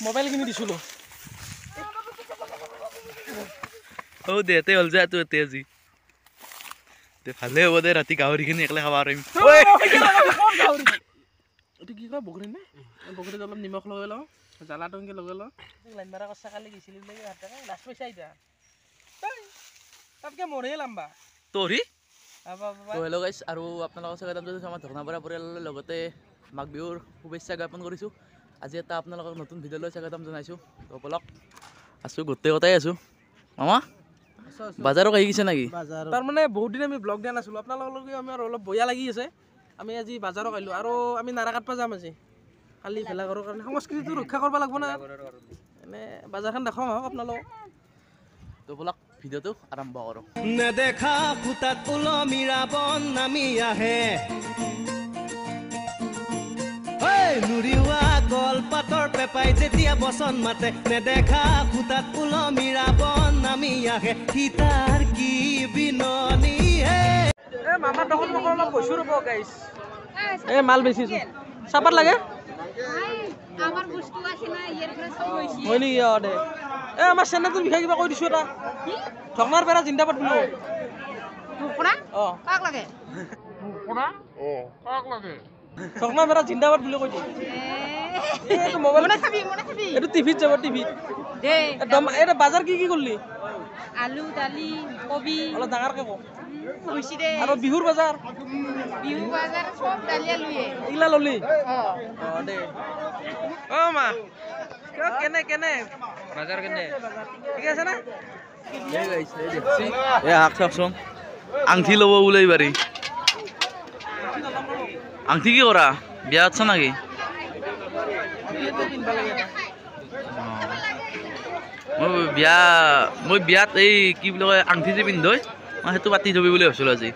Mobile কিনি দিছিলো ও দেতে হল যা তুই তেজি তে ভালে হ'ব দে ৰাতি গাহৰিখিনি একলে খাব পাৰিম এইটো কি কয় বগৰী নে বগৰীত অলপ নিমখ লগাই লওঁ জ্বালাটো এনেকৈ লগাই লওঁ লাইন মাৰা কচা কালি গৈছিলি বুলি লাষ্ট পইচা এতিয়া তাতকৈ মৰহে লাম্বা তোৰি হেল্ল' গাইছ আৰু আপোনালোকৰ স্বাগতম জনাইছোঁ আমাৰ ধৰ্ণাপাৰা পৰিয়ালৰ লগতে মাঘ বিহুৰ শুভেচ্ছা জ্ঞাপন কৰিছোঁ আজি এটা আপোনালোকক নতুন ভিডিঅ'লৈ স্বাগতম জনাইছোঁ তো বলক আছোঁ গোটেই আছোঁ মামা বাজাৰত আহি গৈছে নেকি তাৰমানে বহুত দিন আমি ব্লগ দিয়া নাছিলোঁ আপোনালোকৰ আমাৰ অলপ বয়া লাগি আছে আমি আজি বাজাৰত আহিলোঁ আৰু আমি নাৰা কাটবা যাম আজি কালি ভেলাঘৰৰ কাৰণে সংস্কৃতিটো ৰক্ষা কৰিব লাগিব না এনে বাজাৰখন দেখাওঁ আহক আপোনালোকক তো বলক ভিডিঅ'টো আৰম্ভ কৰোঁ নেদেখা ফুটাত ওলমি ৰাৱণ নামি আহে নুৰিওৱা কলপাতৰ পেপাই যেতিয়া বচন মাতে নেদেখা ফুটাত ওলমি ৰাৱণ নামি আহে সীতাৰ কি বিননি হে মামাৰ দোকান অলপ গৈছোঁ ৰ'ব গাইছ এই মাল বেচিছোঁ চাহপাত লাগে আমাৰ বস্তু আছে না ইয়াৰ পৰা সব হইছি হয় নেকি দে এ আমাৰ চেনেলটোৰ বিষয়ে কিবা কৈ দিছোঁ এটা ঢকনাৰ পেৰা জিন্দাবাদ বোলো মুকৰা অঁ কাক লাগে ঢকনাৰ পেৰা জিন্দাবাদ বুলি কৈ দিওঁ এইটো মোবাইল মনে চাবি এইটো টিভিত যাব টিভিত দে এটা বাজাৰ কি কৰিলি আলু দালি কবি অলপ ডাঙৰকৈ কওঁ হইছি দে আৰু বিহুৰ বাজাৰ বিহু বাজাৰ সব দালিয়া লুয়ে এইগিলা ললি অঁ অঁ দে অঁ মা কেনে কেনে বাজাৰ কেনে ঠিক আছে না এ হাক চাওকচোন আংঠি ল'ব বোলে বাৰী আংঠি কি কৰা বিয়া আছা নেকি মই বিয়াত এই কি বুলি কয় আংঠি যে পিন্ধই মই সেইটো পাতি থবি বুলি ভাবিছিলোঁ আজি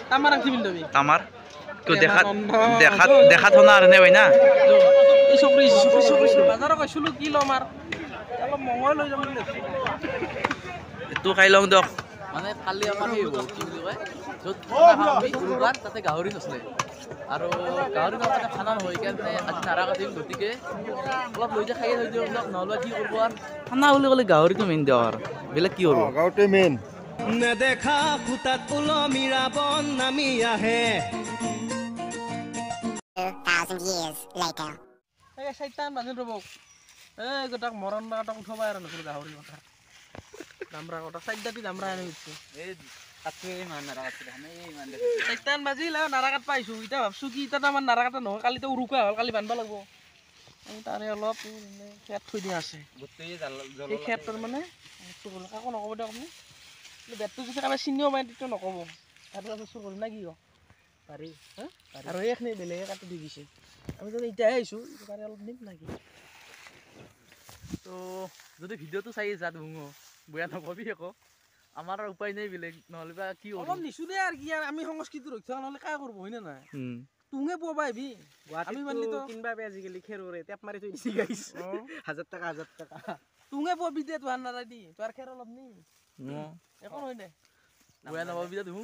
তামাৰ আংঠি পিন্ধাবি তামাৰ দেখাত শুনা আৰু নে ভাই না এই চকৰি বাজাৰত কৈছিলোঁ কি ল'ম আৰু অলপ মঙহ লৈ যাম বুলি এইটো খাই লওঁ দিয়ক মানে কালি আমাৰ সেই হ'ব কি বুলি কয় য'ত উৰুকাৰ তাতে গাহৰি নচলে আৰু গাহৰি নচলে খানা নহয় সেইকাৰণে আজি নাৰা কাটিম গতিকে অলপ লৈ খাই থৈ দিওঁ দিয়ক নহ'লে কি কৰিব আৰু খানা বুলি ক'লে গাহৰিটো মেইন দিয়ক আৰু বেলেগ কি কৰিব গাঁৱতে মেইন নেদেখা ফুটাত ওলমি ৰাৱণ নামি আহে 2,000 years later. এই চাৰিটামান বাজিল ৰ'ব এই গোটাক মৰণ নাটক উঠাব আৰু নকৰোঁ গাহৰি কথা দামৰা কথা চাৰিটাতি দামৰা আনি দিছোঁ চাৰিটামান বাজিল আৰু নাৰা কাটবা আহিছোঁ এতিয়া ভাবছোঁ কি এতিয়া আমাৰ নাৰা কাটা নহয় কালিতো উৰুকা হ'ল কালি বান্ধিব লাগিব আমি তাৰে অলপ খেত থৈ দিয়া আছে এই খেত তাৰমানে কাকো নক'ব দিয়ক আপুনি বেটটো যদি কাৰোবাৰ চিনিও পায় তেতিয়া নক'ব তাৰপিছত চুৰ কৰিম না কি কওঁ পাৰি আৰু এইখিনি বেলেগে কাটি দি দিছে আমি যদি এতিয়াহে আহিছোঁ তাৰে অলপ নিম নাকি তো যদি ভিডিঅ'টো চাই যা ধুঙো বেয়া নকবি আকৌ আমাৰ আৰু উপায় নাই বেলেগ নহ'লে বা কি অলপ নিছোঁ দে আৰু কি আমি সংস্কৃতি ৰক্ষা নহ'লে কাই কৰিব হয়নে নাই কৰিম তুঙে পোৱা আহিবি আমি মানিলেতো কিনবা আজিকালি খেৰৰে টেপ মাৰি থৈ দিছি গাইছ 1000 টকা তুঙে পোৱাবি দে তোহাৰ নাৰাই দি তোহাৰ খেৰ অলপ নি একো নহয় দে বেয়া নকবি দে ধুঙো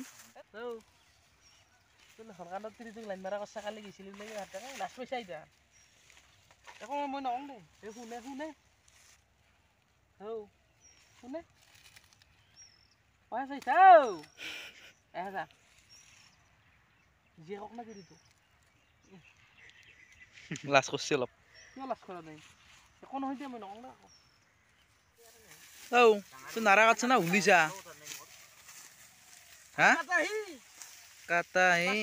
সৰকাৰৰ তিৰিটোক লাইন মাৰা কচা কালি গৈছিলি বুলি লাষ্ট পইচা এতিয়া একো মই নকওঁ দে এই শুনে শুনে পইচা চাইছা এহেজাৰ যিয়ে কওক না তিৰিটো লাজ কৰিছে অলপ কিয় লাজ কৰা নাই একো নহয় দে মই নকওঁ দে আকৌ তুই নাৰা কাটছে না উলিছা হা কাটা হে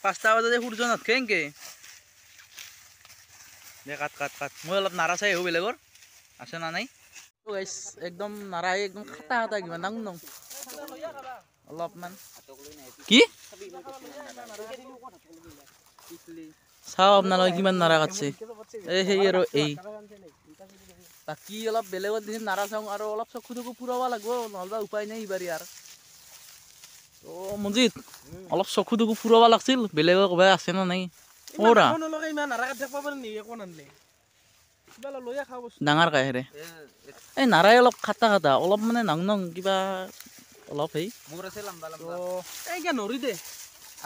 5টা বজাতে সূৰ্য নাথকে এনকে দে কাট মই অলপ নাৰা চাই আহোঁ বেলেগৰ আছে না নাই গাইছ একদম নাৰা একদম খাটা কিমান ডাঙৰ নং অলপমান কি চাওঁ আপোনালোকে কিমান নাৰা কাটছে এই সেই আৰু এই বাকী অলপ বেলেগত দিন নাৰা চাওঁ আৰু অলপ চকু টকু ফুৰাব লাগিব নহ'লে উপায় নাই এইবাৰ ইয়াৰ অ' মনজিত অলপ চকু টকু ফুৰাব লাগিছিল বেলেগৰ ক'ৰবাত আছে না নাই ওৰা ইমান নাৰা কাটি থাকিব পাৰে নেকি একো নানিলে কিবা লৈ খাওঁ বস্তু ডাঙৰ কাহেৰে এই নাৰাই অলপ খাটা অলপ মানে নাং কিবা অলপ সেই এই কিয় নৰি দে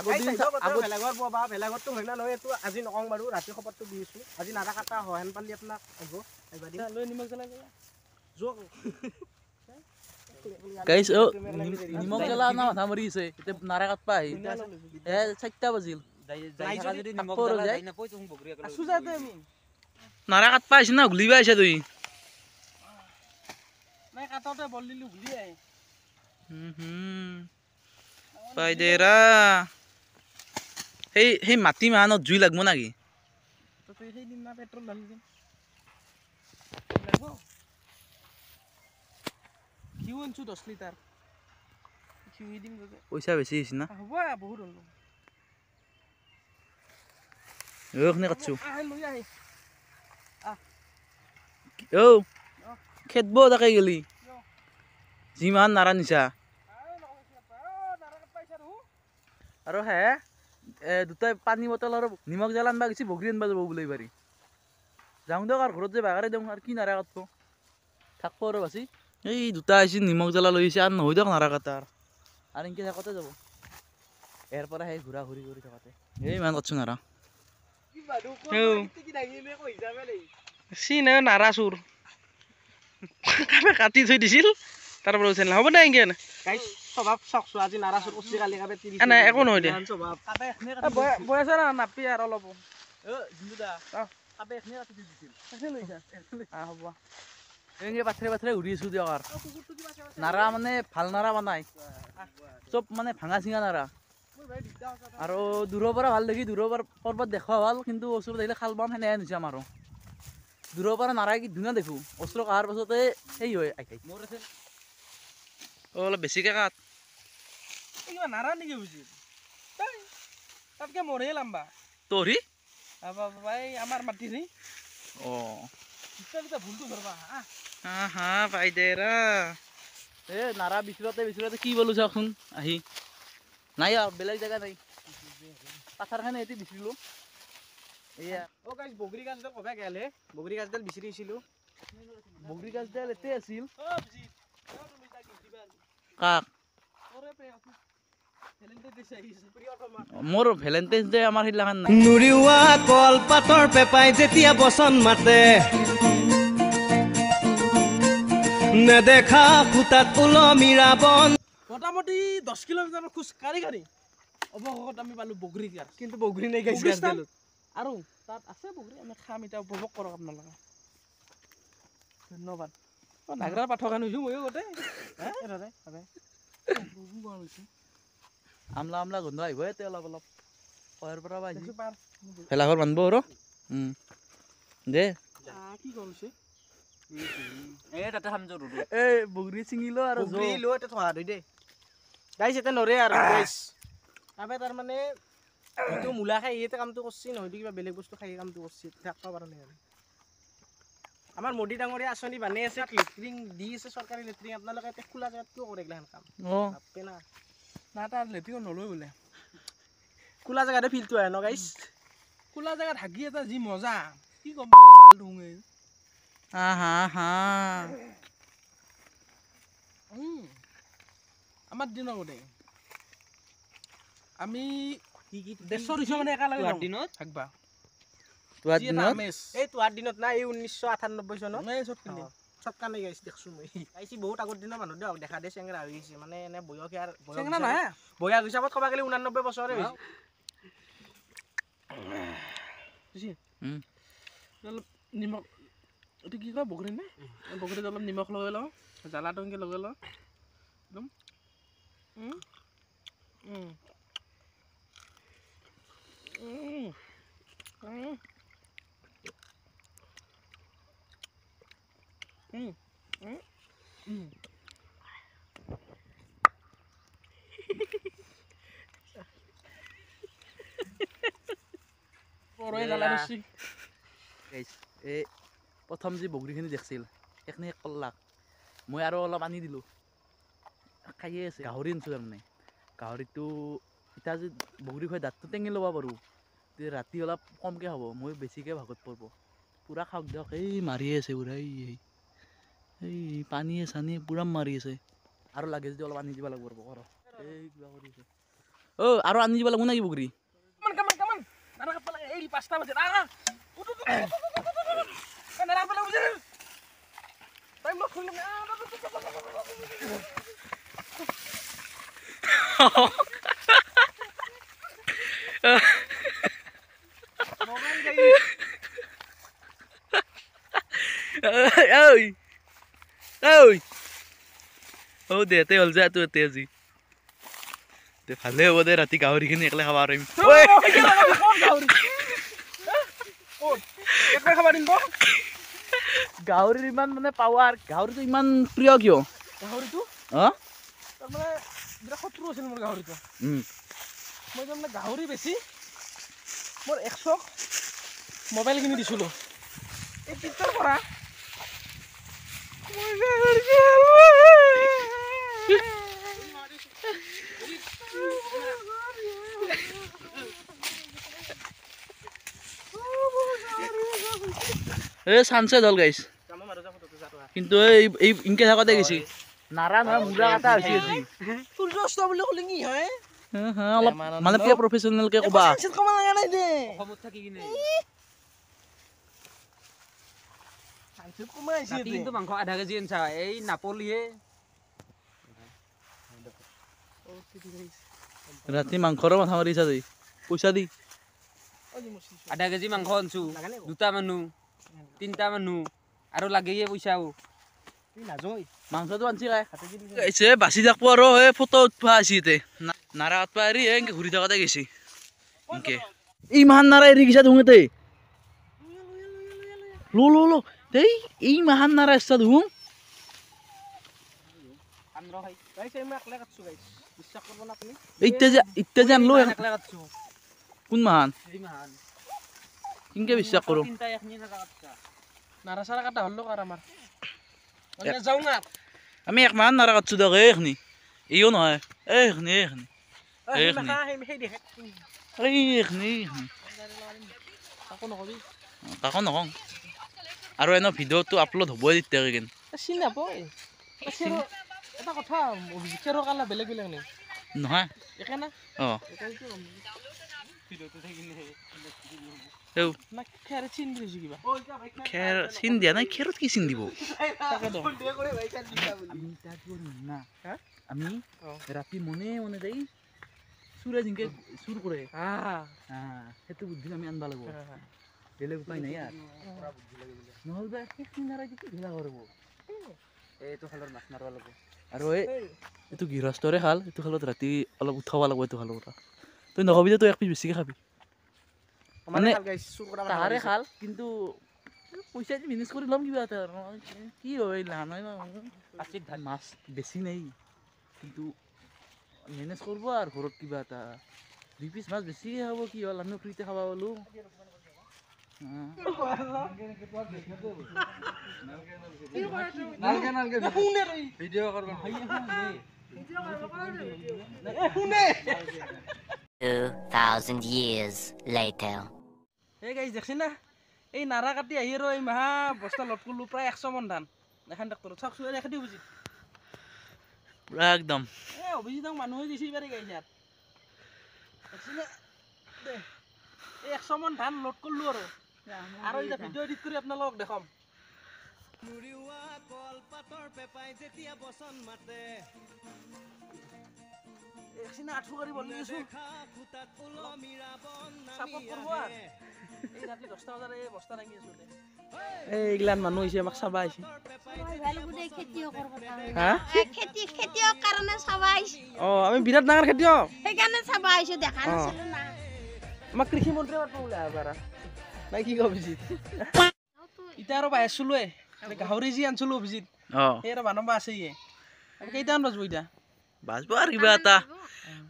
আগৰ দিন আগত ভেলাঘৰ পোৱা ভেলাঘৰটো হয় না নহয় এইটো আজি নকওঁ বাৰু ৰাতি খবৰটো দি আছোঁ আজি নাৰা কাটা হয় হেন পালি আপোনাক আহিবা দিম লৈ নিমখ জ্বলাই যোৱা গাইছ নিমখ জ্বলা না মাথা মাৰি আছে এতিয়া নাৰা কাটবা আহি 4টা বাজিল আছো যাতে আমি নাৰা কাটবা আহিছে না ঘুলিবা আহিছে তুই নাই কাটাতে বল দিলি ঘুলি আহে পাই দে ৰা সেই মাটি মানত জুই লাগব নাকি তো তুই সেই দিন না পেট্রোল ঢালি দিম লাগব কিউ আনছো 10 লিটাৰ কিউ দিম গজে পইচা বেছি হৈছে না হ'ব বহুত হ'ল ওখনে কাটছো আহে লৈ আহে ও খেতব তাকে গেলি যিমান নাৰা নিছা আৰু হে দুটাই পানী বটল আৰু নিমখ জ্বালা আনবা গৈছি বগৰী আনবা যাব বোলে বাৰী যাওঁ দিয়ক আৰু ঘৰত যে বাগাৰে দিওঁ আৰু কি নাৰা কাটব থাকব আৰু বাচি এই দুটা আহিছে নিমখ জ্বালা লৈ আহিছে আৰু নহয় দিয়ক নাৰা কাটাৰ আৰু এনেকৈ থাকোঁতে যাব ইয়াৰ পৰা সেই ঘূৰা ঘূৰি কৰি থাকোঁতে এই ইমান কাটছো নাৰা চিন নাৰা চুৰ কাটি থৈ দিছিল তাৰ পৰা উঠাই হ'ব দে এনেকৈ স্বভাৱ চাওকচোন আজি নাৰা চুৰ কৰিছে কালি কাবে 30 নাই একো নহয় দে স্বভাৱ বয়স না নাপি আৰু অলপ হ'ব এনেকৈ পাথৰে পাথৰে ঘূৰি আছোঁ দিয়ক আৰু নাৰা মানে ভাল নাৰা বনাই চব মানে ভাঙা চিঙা নাৰা আৰু দূৰৰ পৰা ভাল দেখি দূৰৰ পৰা পৰ্বত দেখা ভাল কিন্তু ওচৰত আহিলে খাল পাম সেনেহে নিছে আমাৰো দূৰৰ পৰা নাৰা কি ধুনীয়া দেখোঁ ওচৰত অহাৰ পাছতে সেই হয় মোৰ আছে অলপ বেছিকৈ কাট কিবা নাৰা নেকি বুজি তাতকে মৰহে লাম্বা তৰি এই আমাৰ মাটি নি অঁ ভুলটো ধৰবা হা পাই দে ৰা এই নাৰা বিচৰাতে কি বলো চাওকচোন আহি নাই আৰু বেলেগ জেগা নাই পাথাৰখানে এটি বিচাৰিলোঁ এয়া অ গাইছ বগৰী গাছডাল কবা গেল হে বগৰী গাছডাল বিচাৰিছিলোঁ বগৰী গাছডাল এতে আছিল কাক মোৰ ভেলেণ্টাইন্স ডে আমাৰ সেইদিনাখন নাই নুৰিওৱা কলপাতৰ পেপাই যেতিয়া বচন মাতে নেদেখা ফুটাত ওলমিৰা বন মোটামুটি 10 কিলোমিটাৰ খোজ কাঢ়ি অৱশেষত আমি পালোঁ বগৰী গাছ কিন্তু বগৰী নাই গাইছ বগৰী গাছডালত আৰু তাত আছে বগৰী আমি খাম এতিয়া উপভোগ কৰক আপোনালোকে ধন্যবাদ নাগৰাৰ পাঠকান হৈছোঁ ময়ো গোটেই আমলা গোন্ধ আহিব এতিয়া অলপ অলপ পঢ়াৰ পৰা দেখছো পাৰ ভেলাঘৰ বান্ধিব আৰু দে কি কৰিছে তাতে খাম এই বগৰী ছিঙিলো আৰু বগৰী লৈ এটা থোৱা ধুই দে গাইছ এতিয়া নৰে আৰু গাইছ আবে তাৰমানে এইটো মূলা খাই ইয়াতে কামটো কৰিছে নহয়তো কিবা বেলেগ বস্তু খাই কামটো কৰিছে থাকিব পৰা নাই আৰু আমাৰ মোদী ডাঙৰীয়া আঁচনি বানে আছে লেট্ৰিং দি আছে চৰকাৰী লেট্ৰিং আপোনালোকে এতিয়া খোলা জেগাত কিয় কৰে এইগিলাখান কাম অঁ ভাপে না না তাৰ লেট্ৰিন নলয় বোলে খোলা জেগাতে ফিল্ডটো আহে ন গাইছ খোলা জেগাত হাগি এটা যি মজা কি গম পাব ভাল ধুঙে আমাৰ দিনৰ গোটেই আমি দেশৰ মানে একেলগে দিনত থাকবা এই তোহাৰ দিনত নাই এই 1998 চনত চব কানে গাইছ দেখছো মই গাইছি বহুত আগৰ দিনৰ মানুহ দিয়ক দেখা দে চেংৰা হৈ গৈছে মানে এনে বয়স হিচাপত ক'বা গ'লে 89 বছৰে হৈছে অলপ নিমখ এইটো কি কয় বগৰী নে বগৰীত অলপ নিমখ লগাই লওঁ জ্বালাটো এনেকৈ লগাই লওঁ একদম এই প্ৰথম যি বগৰীখিনি দেখছিল সেইখিনি শেষ কৰলাক মই আৰু অলপ আনি দিলোঁ খায়ে আছে গাহৰি আনিছোঁ তাৰমানে গাহৰিটো এতিয়া যদি বগৰী খুৱাই দাঁতটো টেঙি ল'ব পাৰোঁ তেতিয়া ৰাতি অলপ কমকৈ হ'ব মই বেছিকৈ ভাগত পৰিব পূৰা খাওক দিয়ক এই মাৰিয়ে আছে পূৰা এই পানীয়ে চানীয়ে পূৰা মাৰি আছে আৰু লাগে যদি অলপ আনি দিব লাগিব ৰ'ব এই কিবা কৰি আছে অ আৰু আনি দিব লাগিব নেকি বগৰী কামান নাৰা কাটব লাগে এই 5টা বাজে নাৰা নাৰা কাটব লাগে টাইম লক হৈ ঐ ঐ ও দেতে হল যা তো তেজি তে ভালে হ'ব দে ৰাতি গাহৰিখিনি একলে খাব পাৰিম গাহৰিৰ ইমান মানে পাৱাৰ গাহৰিটো ইমান প্ৰিয় কিয় গাহৰিটো অ তাৰমানে বিৰাট শত্ৰু আছিল মোৰ গাহৰিটো মই তাৰমানে গাহৰি বেছি মোৰ 100 মোবাইল কিনি দিছিলোঁ এই পিছৰ পৰা সানসেট হল গাইছ কিন্তু এই ইনকে থাকতে গেছি নাৰা নহয় মুৰা কাটা হৈছে আজি সূৰ্যাস্ত বুলি ক'লে কি হয় অলপ মানে পুৰা প্ৰফেচনেল কে কবা সানসেট কমা লাগা নাই দে অসমত থাকি কিনে সানসেট কমাইছে ৰাতি কিন্তু মাংস আধা কেজি আনছা এই নাপলিহে ৰাতি মাংসৰ মাথা মাৰিছা তই পইচা দি আধা কেজি মাংস আনছো 2টা মানুহ 3টা মানুহ আৰু লাগেয়ে পইচাও মাংসটো আনছি কাই গাইছে বাচি থাকব আৰু এই ফটো উঠবা আছে ইতে নাৰা কাটবা এৰি এনকে ঘূৰি থাকতে গেছি এনকে ইমান নাৰা এৰি গেছা ধুঙতে লো লো লো দেই এই মাহান নাৰা ইচ্ছা ধুং গাইছ মই একলা কাটছো গাইছ বিশ্বাস কৰব না আপুনি ইত্তে যে আনলো একলা কাটছো কোন মাহান এই মাহান কিনকে বিশ্বাস কৰো 3টা এখনি নাৰা কাটছা নাৰা চাৰা কাটা হল কাৰ আমাৰ অন্য যাওঁ না আমি এক মাহান নাৰা কাটছো দক এইখনি ইও নহয় এইখনি এইখনি এইখনি এইখনি কাকো নকবি কাকো নকওঁ আৰু এনে ভিডিঅ'টো আপলোড হ'বই তেতিয়া কিন্তু চিনি নাপায় এটা কথা চেৰৰ কালাৰ বেলেগ বেলেগ নে নহয় একে না অঁ না খেৰ চিন দিছো কিবা খেৰ চিন দিয়া নাই খেৰত কি চিন দিব তাকেতো আমি ৰাতি মনে মনে যাই চুৰে জিংকে চুৰ কৰে সেইটো বুদ্ধি আমি আনবা লাগিব বেলেগ উপায় নাই আৰু নহ'লে সেইখিনি নাৰাই কি ভেলা কৰিব এইটো খালৰ মাছ মাৰবা লাগিব আৰু এইটো গৃহস্থৰে খাল এইটো খালত ৰাতি অলপ উঠাব লাগিব এইটো খালৰ পৰা তই নকবি যে তই এক পিচ বেছিকৈ খাবি মানে তাহাৰে খাল কিন্তু পইচা দি মেনেজ কৰি ল'ম কিবা এটা কি হয় লাভ নাই মাছ বেছি নাই কিন্তু মেনেজ কৰিব আৰু ঘৰত কিবা এটা 2 পিচ মাছ বেছিকৈ খাব কি হ'ল আমিও ফ্ৰীতে খাব পালোঁ ভিডিঅ' কৰবা 2,000 years later. এই গাইছ দেখছি না এই নাৰা কাটি আহি আৰু এই মাহা বস্তা লট কৰিলোঁ প্ৰায় 100 মন ধান এখন ডাক্তৰত চাওকচোন এনে খেতি বুজি পুৰা একদম এই অভিজিতক মানুহে দিছে এইবাৰে গাইছ ইয়াত দেখছি না দে এই 100 মন ধান লট কৰিলোঁ আৰু এতিয়া ভিডিঅ' এডিট কৰি আপোনালোকক দেখাম দেখছি না আঠু কৰি বলি আছোঁ চাপত কৰিব আৰু এই ৰাতি 10টা বজাত এই বস্তা দাঙি আছোঁ এইগিলান মানুহ আহিছে আমাক চাবা আহিছে হা খেতিয়ক কাৰণে চাবা আহিছে অঁ আমি বিৰাট ডাঙৰ খেতিয়ক সেইকাৰণে চাবা আহিছো দেখা নাছিলো না আমাক কৃষি মন্ত্ৰী মাতিব বোলে এবাৰ নাই কি কবিজিত এতিয়া আৰু বাই আছিলোৱে গাহৰি যি আনিছিলোঁ অভিজিত অঁ সেই আৰু বানাবা আছে ইয়ে কেইটামান বাজব এতিয়া বাজব আৰু কিবা এটা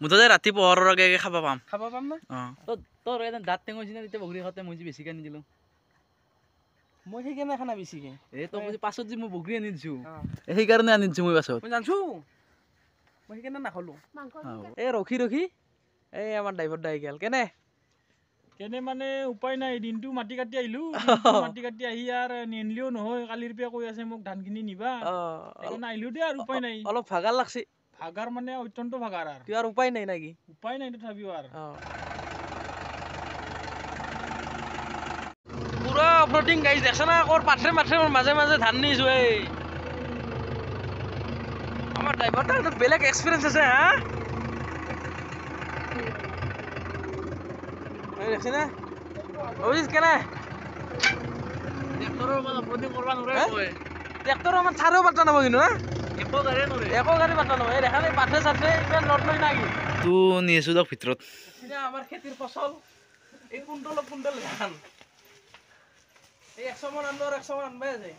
মুঠতে ৰাতি পোহৰৰ আগে আগে খাব পাম খাব পাম না অঁ তোৰ এনে দাঁত টেঙৈছি না তেতিয়া বগৰী খাওঁতে মই যে বেছিকৈ আনি দিলোঁ মই সেইকাৰণে খানা বেছিকৈ এই তই বুজি পাছত যে মই বগৰী আনি দিছোঁ সেইকাৰণে আনি দিছোঁ মই পাছত মই জানছোঁ মই সেইকাৰণে নাখালোঁ এই ৰখি ৰখি এই আমাৰ ড্ৰাইভাৰ দাই গেল কেনে কেনে মানে উপায় নাই দিনটো মাটি কাটি আহিলো মাটি কাটি আহি আৰু নিনিলেও নহয় কালিৰ পৰা কৈ আছে মোক ধানখিনি নিবা সেইকাৰণে আহিলো দে আৰু উপায় নাই অলপ ভাগাৰ লাগছি ভাগাৰ মানে অত্যন্ত ভাগাৰ আৰু তুই আৰ উপায় নাই নাকি উপায় নাই তথাপিও আৰু পুরা অফরোডিং গাইজ দেখছ না ওর পাথরে মাথরে মাঝে মাঝে ধান নিয়েছো এই আমার ড্রাইভারটা একটা বেলেগ এক্সপিরিয়েন্স আছে হ্যাঁ দেখছ না অভিজিৎ কেনে ট্ৰেক্টৰৰ আমাৰ চাৰেও পাত্তা নাপাব কিন্তু না একো গাড়ী পাত্তা নাপাব এই দেখা নাই পাথৰে চাথৰে ইমান লট লৈ নাকি তো নিয়েছো দক ভিতৰত আমাৰ খেতিৰ ফচল এই কুইণ্টল ধান এই 100 মান আনলো আৰু 100 মান আনবাই আছে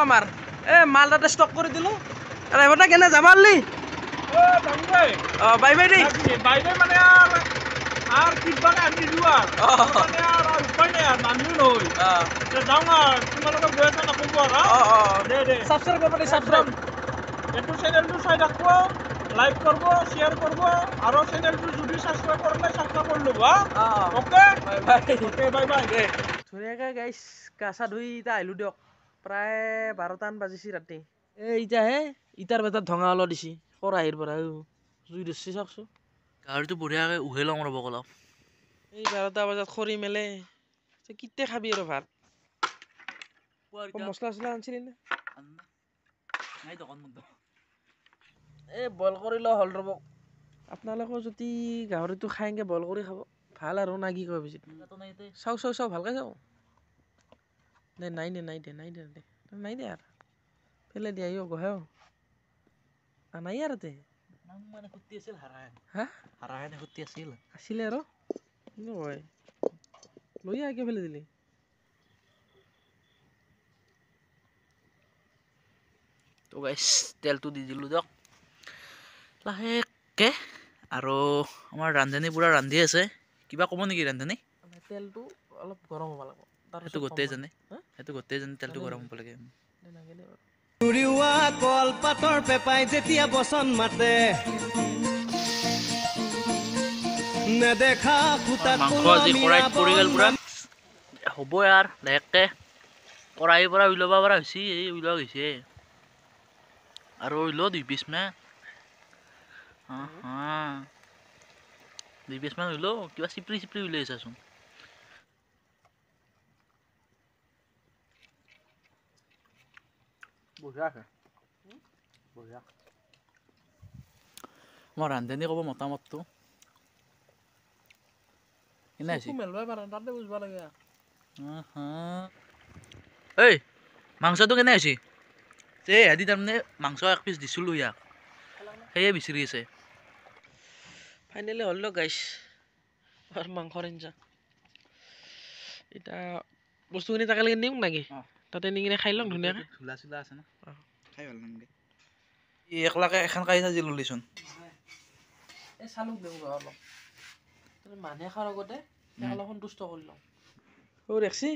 আমাৰ এ মাল তাতে ষ্টক কৰি দিলো ড্ৰাইভাৰটা কেনে যাবা আলি বাই বাই দেই বাইদেউ মানে আর কিবাকে আনি দিও মানে আর উপায় নাই আর নামিও নয় যাও না তোমালোকে গৈ আছা নকব আৰু দে সাবস্ক্রাইব করবা দেই সাবস্ক্রাইব এইটো চ্যানেলটো চাই থাকব লাইক করব শেয়ার করব আর চ্যানেলটো যদি সাবস্ক্রাইব কৰা নাই সাবস্ক্ৰাইব কৰি লবা okay bye bye okay bye bye ধুনীয়াকৈ গাইছ গা চা ধুই ইটা আহিলোঁ দিয়ক প্ৰায় 12টামান বাজিছে ৰাতি এই ইটাহে ইটাৰ বেটাত ধঙা ওলাই দিছে কৰাহিৰ পৰা জুই ধৰিছে চাওকচোন গাহৰিটো বঢ়িয়াকৈ উহে লওঁ ৰ'ব অলপ এই 12টা বজাত খৰি মেলে কিতে খাবি আৰু ভাত মছলা চছলা আনিছিলি নে এই বইল কৰি লোৱা হ'ল ৰ'ব আপোনালোকেও যদি গাহৰিটো খাই এনেকৈ বইল কৰি খাব ভাল আৰু না কি কয় পিছে চাওঁ ভালকৈ চাওঁ দে নাই দে আৰু পেলাই দিয়া আহিব গহে নাই আৰু তে আছিলে আৰু কিনো কয় লৈ আহ কিয় পেলাই দিলি তো গাইছ তেলটো দি দিলোঁ দিয়ক লাহেকৈ আৰু আমাৰ ৰান্ধনী পূৰা ৰান্ধি আছে কিবা ক'ব নেকি ৰান্ধনী তেলটো অলপ গৰম হ'ব লাগিব সেইটো গোটেই জানে তেলটো গৰম হ'ব লাগে উৰিওৱা কলপাতৰ পেপাই যেতিয়া বচন মাতে নেদেখা খুটাত মাংস আজি কড়াইত পৰি গ'ল পূৰা হ'ব আৰু লাহেকৈ কড়াইৰ পৰা উলিয়াব পৰা হৈছে উলিওৱা গৈছে আৰু উলিয়াও 2 পিচমান 2 পিচমান উলিয়াও কিবা চিপৰি উলিয়াইছাচোন মই ৰান্ধনী ক'ব মতামতটো কেনে হৈছে এই মাংসটো কেনে হৈছে এই সিহঁতি তাৰমানে মাংস 1 পিচ দিছিলোঁ ইয়াক সেয়ে বিচাৰি আছে ফাইনেলি হ'ল দিয়ক গাইছ আৰু মাংসৰ আঞ্জা এতিয়া বস্তুখিনি তাকেলৈকে নিওঁ নেকি তাতে নি কিনে খাই লওঁ ধুনীয়াকৈ ধূলা চোলা আছে ন খাই ভাল নালাগে একলাকে এখন কাঢ়ি চাজি ললিচোন এই চালুক দিওঁ অলপ মানুহে খোৱাৰ আগতে অলপ সন্তুষ্ট কৰি লওঁ দেখছি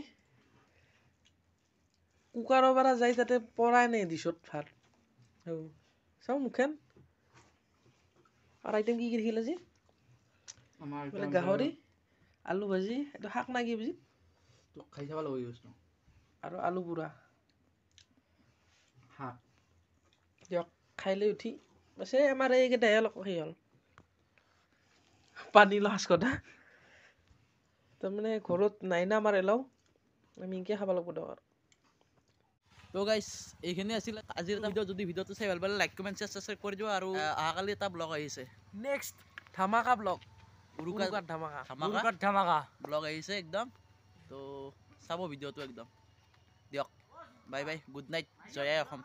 কুকাৰৰ পৰা যাই তাতে পৰাই নাই ডিছত ভাত চাওঁ মুখেন আৰু আইটেম কি দেখিল আজি বোলে গাহৰি আলু ভাজি এইটো শাক না কি বুজি খাই চাব লাগিব বস্তু আৰু আলু পুৰা শাক দিয়ক খাই লৈ উঠি বাছে আমাৰ এইকেইটাহে অলপ সেই হ'ল পানী লাজ কথা তাৰমানে ঘৰত নাই না আমাৰ এলাও আমি এনেকৈ খাব লাগিব দিয়ক আৰু তো গাইছ এইখিনি আছিল আজিৰ এটা ভিডিঅ' যদি ভিডিঅ'টো চাই ভাল পালে লাইক কমেণ্ট ছাবস্ক্ৰাইব কৰি দিব আৰু অহাকালি এটা ব্লগ আহিছে নেক্সট ধামাকা ব্লগ উৰুকাৰ ধামাকা ব্লগ আহিছে একদম তো চাব ভিডিঅ'টো একদম দিয়ক বাই বাই গুড নাইট জয় আই অসম